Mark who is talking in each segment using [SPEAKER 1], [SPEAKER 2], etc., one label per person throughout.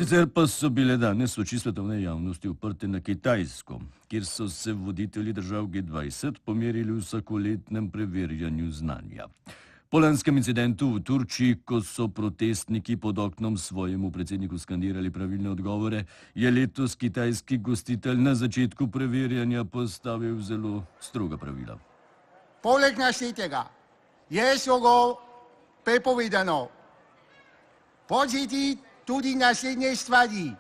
[SPEAKER 1] Sicer pa so bile danes oči svetovne javnosti uprte na Kitajsko, kjer so se voditelji držav G20 pomerili v vsakoletnem preverjanju znanja. Po lanskem incidentu v Turčiji, ko so protestniki pod oknom svojemu predsedniku skandirali pravilne odgovore, je letos kitajski gostitelj na začetku preverjanja postavil zelo stroga pravila.
[SPEAKER 2] Poleg naštetega je strogo prepovedano početi tudi naslednje stvari.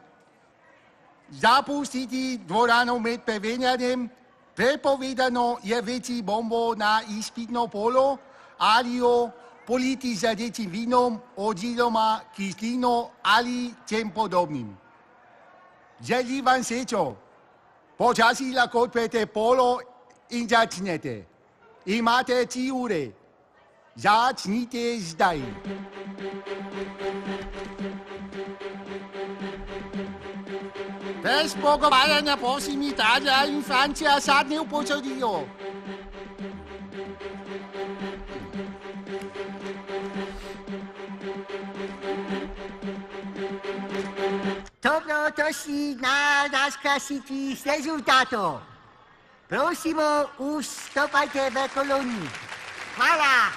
[SPEAKER 2] Zapustiti dvorano med preverjanjem, prepovedano je veci bombo na izpitno polo ali jo politi z rdečim vinom oziroma kislino ali čem podobnim. Želim vam srečo. Počasi lahko odprete polo in začnete. Imate 3 ure. Začnite zdaj. Bez pogovarjanja prosim Italija in Francija zadnje upozorijo.
[SPEAKER 3] Dobrodošli na razglasitvi rezultatov. Prosimo, vstopajte v koloni. Hvala.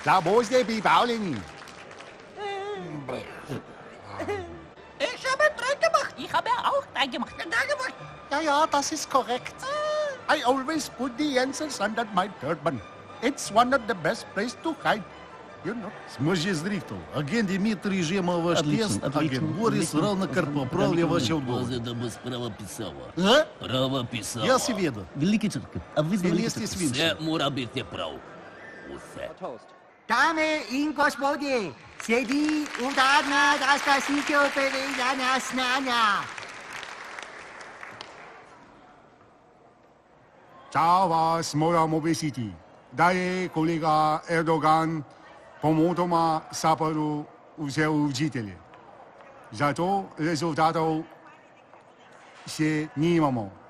[SPEAKER 2] Da boste pripravljeni.
[SPEAKER 4] Ich habe 3 gemacht. Ich habe auch 3 gemacht.
[SPEAKER 2] Ja, das ist korrekt. I always put the answers under my turban. It's one of the best places to hide. You know.
[SPEAKER 5] Смажи зритель. Агент Дмитрий жема ваш тест, агент Борис равно как поправил ваши отговоры.
[SPEAKER 6] Да бы справа писала.
[SPEAKER 5] А?
[SPEAKER 6] Право писала.
[SPEAKER 5] Я си веда.
[SPEAKER 6] Велики черка. А ви
[SPEAKER 5] Вместе с
[SPEAKER 6] Все
[SPEAKER 5] Винчем.
[SPEAKER 6] мора бити прав. Усе.
[SPEAKER 3] Dame in gospodje, sledi uradna razglasitev preverjanja znanja.
[SPEAKER 2] Čau vas moram obvestiti, da je kolega Erdogan pomotoma saparu vzel učitelje. Zato rezultatov še nimamo.